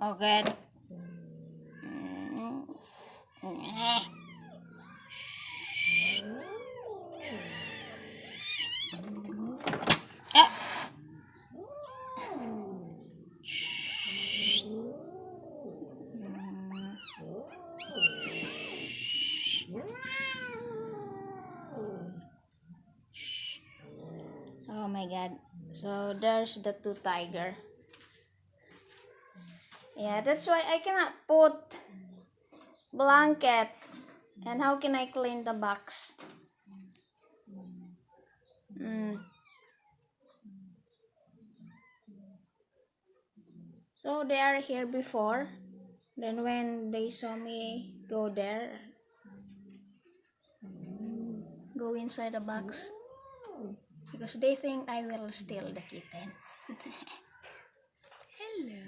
Okay. Oh my god. So there's the two tiger. Yeah, that's why I cannot put blanket. And how can I clean the box? So they are here before. Then when they saw me go there, go inside the box, because they think I will steal the kitten. Hello.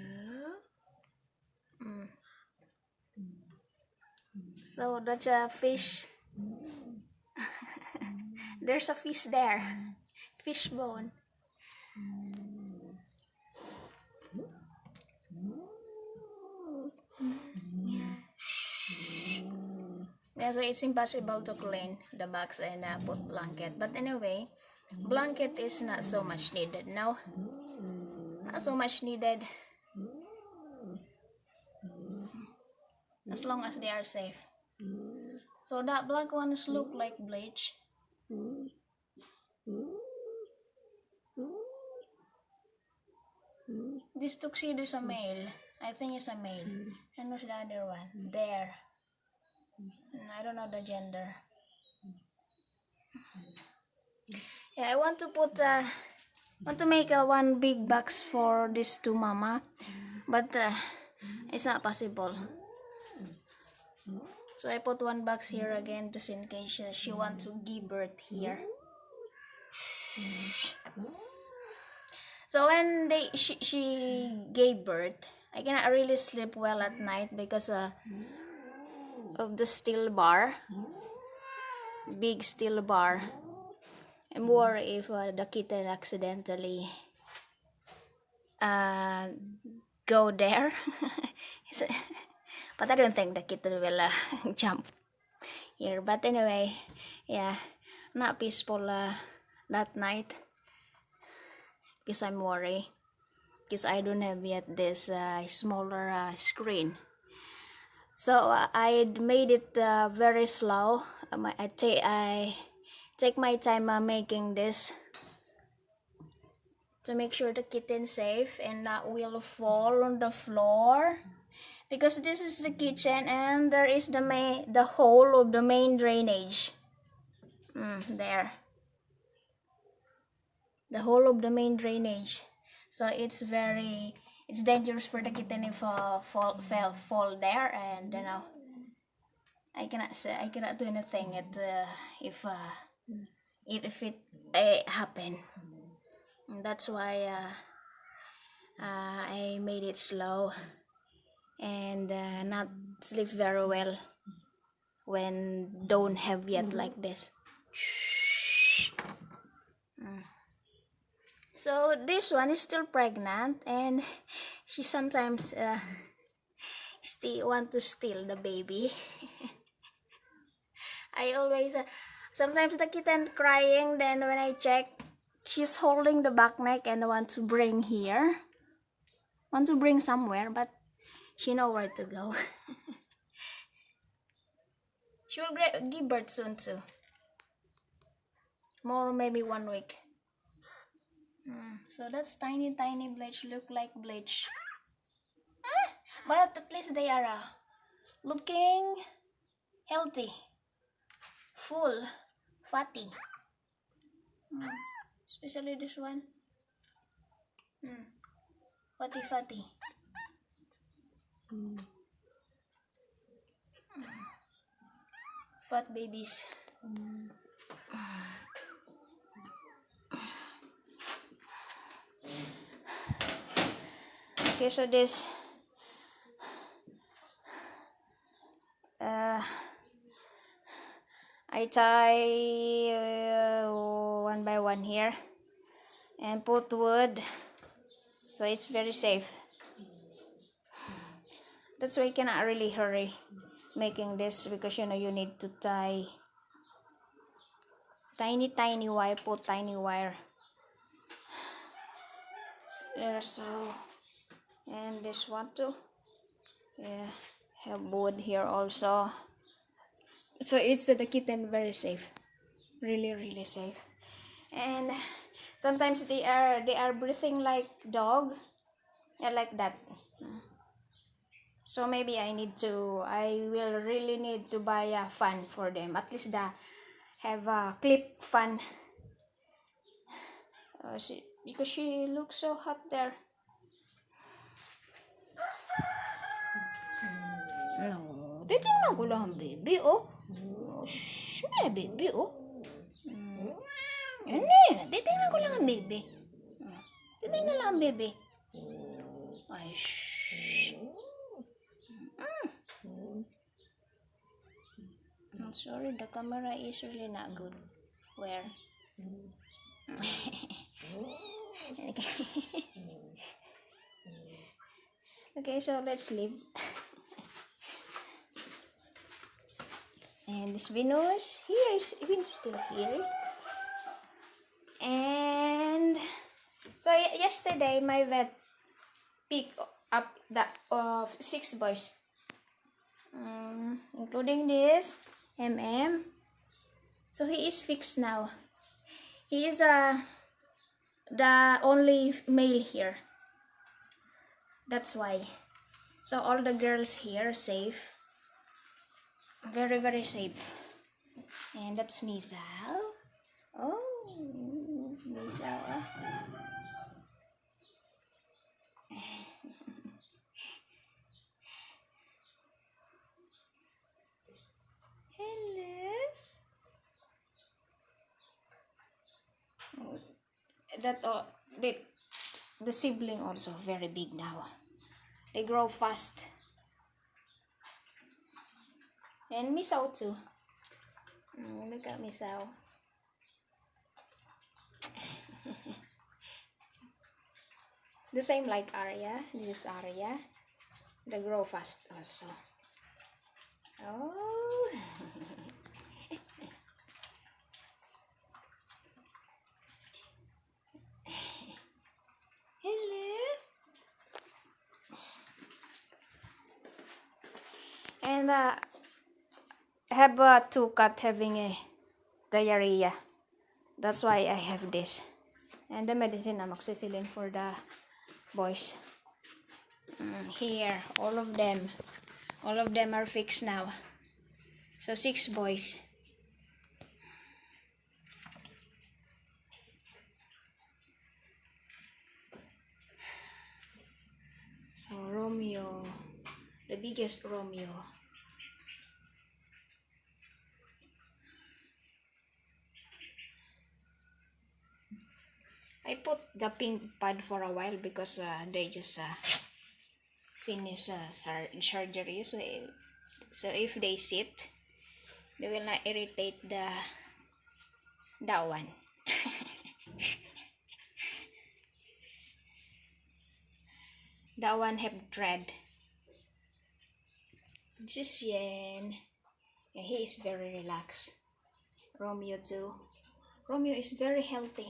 So that's a fish. There's a fish there. Fish bone. Yeah, so it's impossible to clean the box and put blanket. But anyway, blanket is not so much needed now. Not so much needed. As long as they are safe. So that black ones look like bleach. This tuxedo is a male. I think it's a male. And where's the other one? There. I don't know the gender. Yeah, I want to put want to make one big box for these two mama, but it's not possible. So I put one box here again just in case she want to give birth here. So when she gave birth, I cannot really sleep well at night because of the steel bar, big steel bar. I'm worried if the kitten accidentally go there. But I don't think the kitten will jump here. But anyway, yeah, not peaceful that night because I'm worried because I don't have yet this smaller screen. So I made it very slow. I take my time making this to make sure the kitten's safe and not will fall on the floor, because this is the kitchen and there is the hole of the main drainage. There, the hole of the main drainage. So it's dangerous for the kitten if fall there, and I cannot do anything if it happen. That's why I made it slow and not sleep very well when don't have yet like this. So this one is still pregnant and she sometimes still want to steal the baby. I always sometimes the kitten crying, then when I check, she's holding the back neck and want to bring somewhere, but she know where to go. She will give birth soon too. More maybe 1 week. So that's tiny bleach, look like bleach. But at least they are looking healthy, full, fatty. Especially this one. Fatty. Fat babies. Okay, so this I tie one by one here and put wood, so it's very safe. That's why I cannot really hurry making this, because you know you need to tie tiny wire, put tiny wire there. So, and this one too, yeah, have wood here also. So it's the kitten very safe, really safe. And sometimes they are breathing like dog, yeah, like that. So maybe I will really need to buy a fan for them, at least have a clip fan. Because she looks so hot there. No, titignan ko lang ang baby, oh. Shh, baby, oh. Yan, titignan ko lang ang baby. Titignan lang ang baby. Ay, shh. I'm sorry, the camera is really not good. Where? Okay, so let's leave. And this Venus here is still here. And so yesterday my vet picked up the 6 boys, including this MM. So he is fixed now. He is the only male here. That's why. So all the girls here safe. Very safe. And that's Misal. Oh, Misal. Hello. The sibling also very big now. They grow fast. And Misao too. Look at Misao. The same like Arya. This is Arya. They grow fast also. Oh. Hello. And I have 2 cats having a diarrhea. That's why I have this. And the medicine amoxicillin for the boys. Here, all of them are fixed now. So 6 boys. So Romeo, the biggest Romeo. I put the pink pad for a while because they just finish surgery. So if they sit, they will not irritate that one. That one have dread. So this is Yen. Yeah, he is very relaxed. Romeo too. Romeo is very healthy.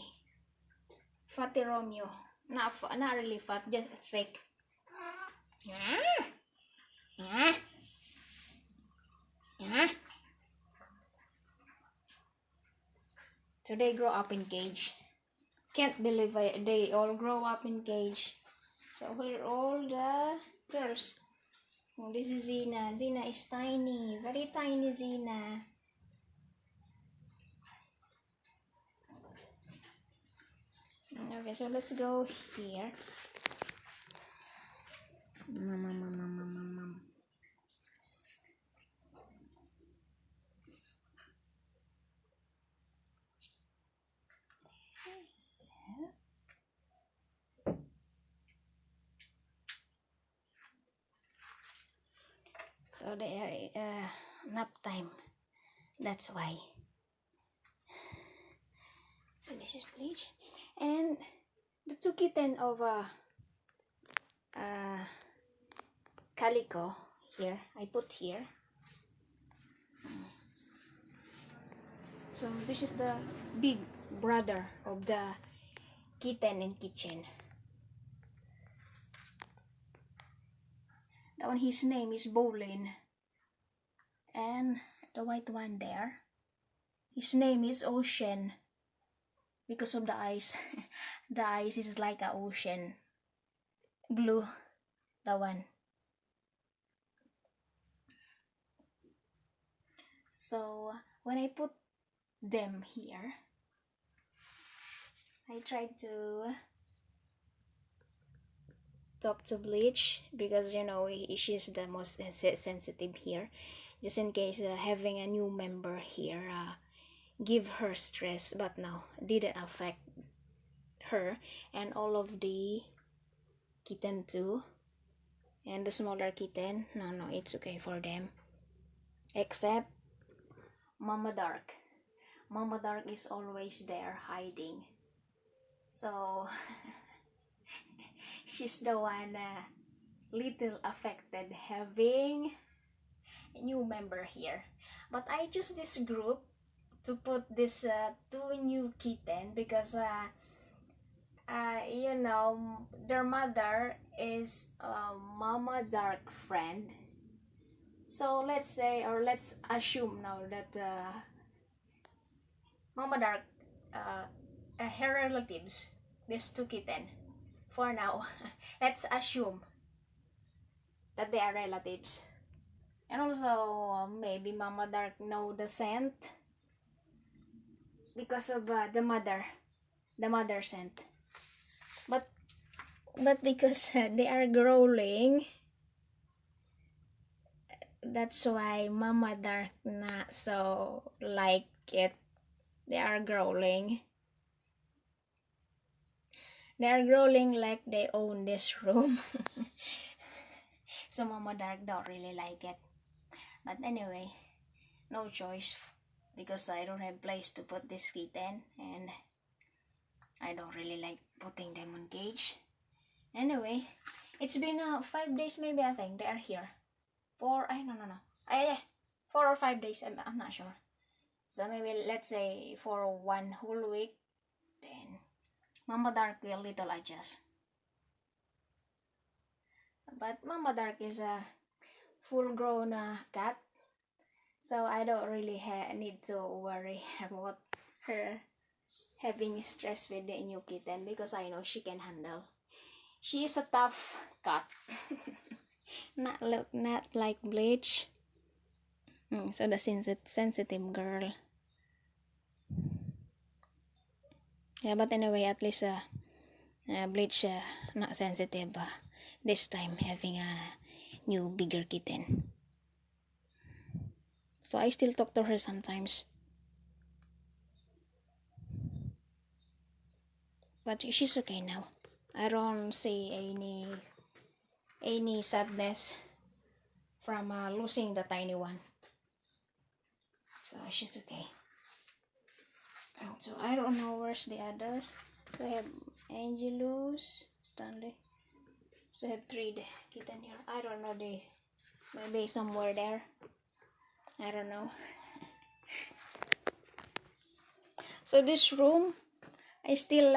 Fatty Romeo. Not really fat, just thick. So they grow up in cage. Can't believe they all grow up in cage. So here all the girls. Oh, this is Zina. Zina is tiny, very tiny Zina. Okay, so let's go here. So they are nap time. That's why. So this is bleach. And the 2 kitten of calico here. I put here. So this is the big brother of the kitten in kitchen. That one, his name is Bolin. And the white one there, his name is Ocean, because of the eyes. The eyes is like an ocean blue, the one. So when I put them here, I tried to talk to Bleach, because you know she's the most sensitive here, just in case having a new member here give her stress. But no, didn't affect her, and all of the kitten too, and the smaller kitten, no, it's okay for them, except Mama Dark. Mama Dark is always there hiding, so she's the one little affected having a new member here. But I choose this group to put this two new kitten, because you know, their mother is Mama Dark friend. So let's say, or let's assume now that Mama Dark, her relatives, these two kitten, for now, let's assume that they are relatives. And also, maybe Mama Dark know the scent because of the mother scent. But because they are growling, that's why Mama Dark not so like it. They are growling. They are growling like they own this room. So Mama Dark don't really like it. But anyway, no choice, because I don't have place to put this kitten, and I don't really like putting them on cage. Anyway, it's been 5 days maybe, I think they are here. 4, no. 4 or 5 days, I'm not sure. So maybe let's say for 1 whole week, then Mama Dark will little adjust. But Mama Dark is a full-grown cat, so I don't really need to worry about her having stress with the new kitten, because I know she can handle. She is a tough cat. not like Bleach. So the sensitive girl. Yeah, but anyway, at least Bleach not sensitive this time, having a new bigger kitten. So I still talk to her sometimes, but she's okay now. I don't see any sadness from losing the tiny one. So she's okay. So I don't know where's the others. So I have Angelus, Stanley. So I have 3 kitten here. I don't know, maybe somewhere there. I don't know. So this room, I still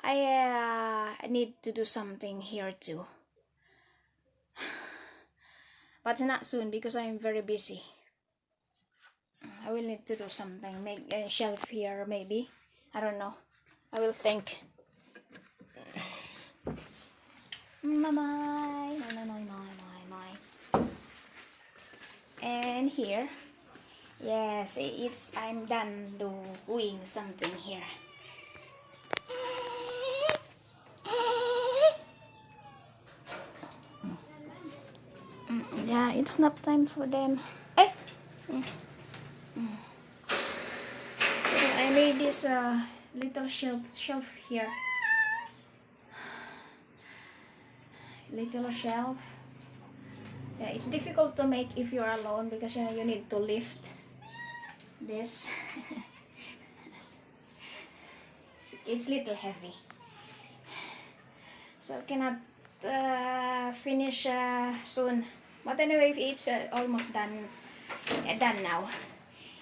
I need to do something here too. But not soon, because I'm very busy. I will need to do something, make a shelf here maybe. I don't know. I will think. My. And here, yes, I'm done doing something here. Yeah, it's nap time for them. Hey. So I made this little shelf here. Little shelf. Yeah, it's difficult to make if you're alone, because you need to lift this. It's little heavy, so cannot finish soon. But anyway, it's almost done now.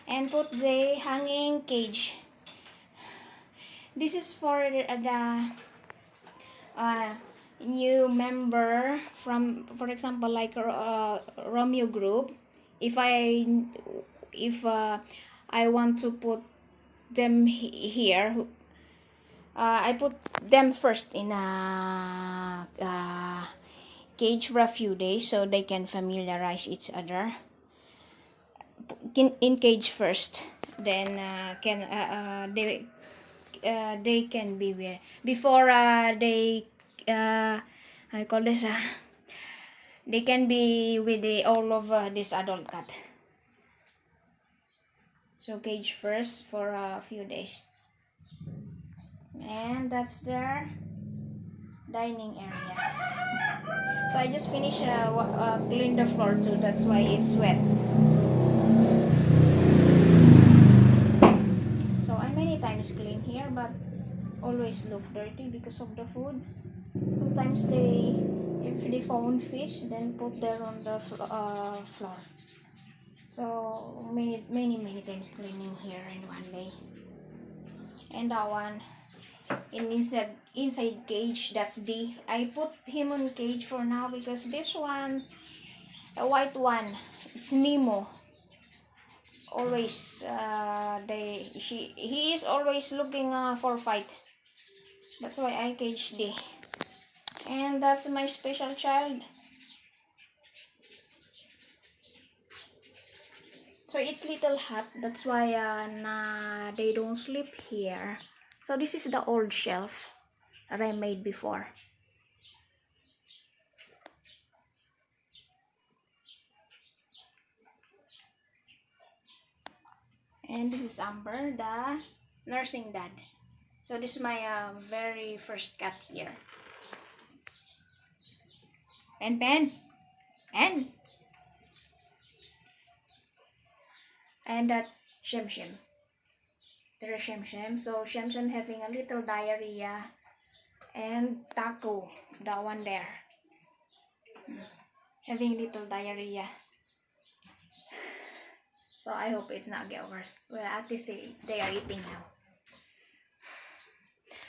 And put the hanging cage. This is for the new member from, for example, like Romeo group. If I want to put them here, I put them first in a cage for a few days so they can familiarize each other in cage first. Then they can be with before they I call this they can be with all of this adult cat. So cage first for a few days. And that's their dining area. So I just finished clean the floor too, that's why it's wet. So I many times clean here, but always look dirty because of the food. Sometimes if they found fish, then put there on the floor. So many times cleaning here in one day. And that one inside cage, that's I put him on cage for now because this one, a white one, it's Nemo. Always he is always looking for fight. That's why I cage D. And that's my special child. So it's little hot, that's why they don't sleep here. So this is the old shelf that I made before. And this is Amber, the nursing dad. So this is my very first cat here. And Ben. And that Shem. There is Shem. So Shem having a little diarrhea. And Taco, that one there, having little diarrhea. So I hope it's not get worse. Well, at least they are eating now.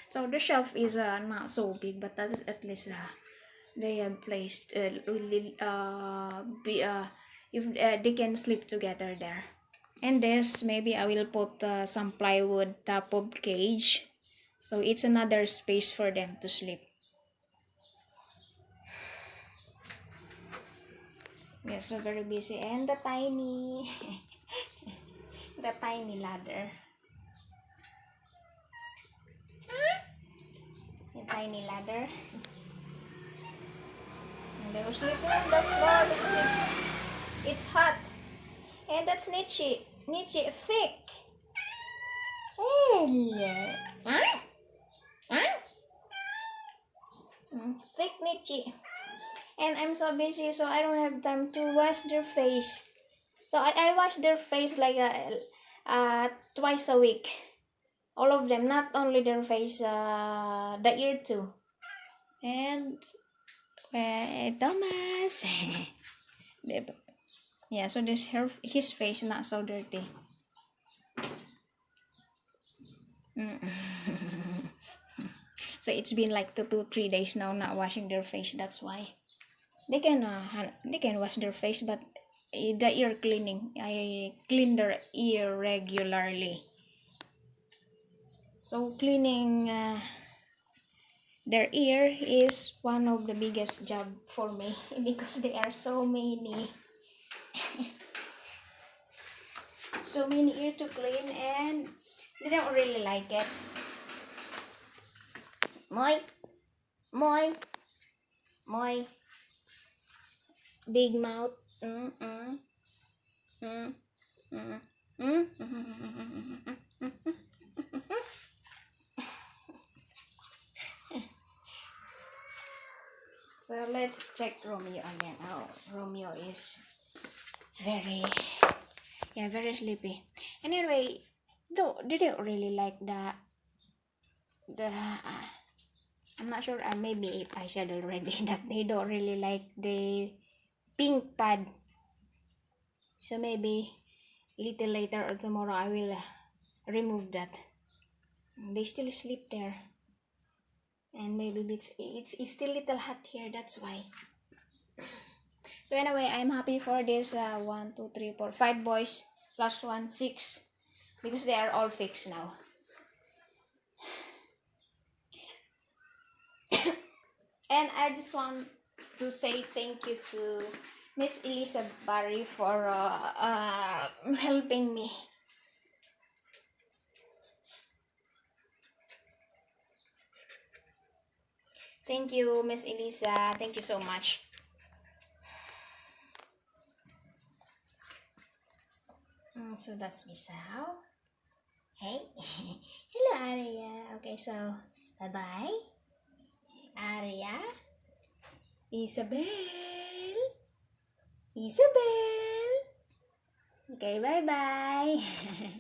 So the shelf is not so big, but that is at least they have placed if they can sleep together there. And this, maybe I will put some plywood top of cage, so it's another space for them to sleep. We are so very busy. And the tiny the tiny ladder. The tiny ladder. And they were sleeping on the floor because it's hot. And that's Nietzsche, thick. Thick Nietzsche. And I'm so busy, so I don't have time to wash their face. So I wash their face like twice a week. All of them, not only their face, the ear too. And Thomas. Yeah, so this his face not so dirty. So it's been like 2-3 days now not washing their face. That's why they can wash their face, but the ear cleaning, I clean their ear regularly. So cleaning their ear is one of the biggest job for me because there are so many so many ear to clean, and they don't really like it. Moi, big mouth. So let's check Romeo again. Oh, Romeo is very sleepy. Anyway, they don't really like the I'm not sure. Maybe I said already that they don't really like the pink pad. So maybe little later or tomorrow I will remove that. They still sleep there. And maybe it's still little hot here, that's why. So anyway, I'm happy for this 1, 2, 3, 4, 5 boys plus 1, 6, because they are all fixed now. And I just want to say thank you to Miss Elisa Barry for helping me. Thank you, Miss Elisa. Thank you so much. So that's Miss Sao. Hey. Hello, Aria. Okay, so bye-bye. Aria. Isabel. Isabel. Okay, bye-bye.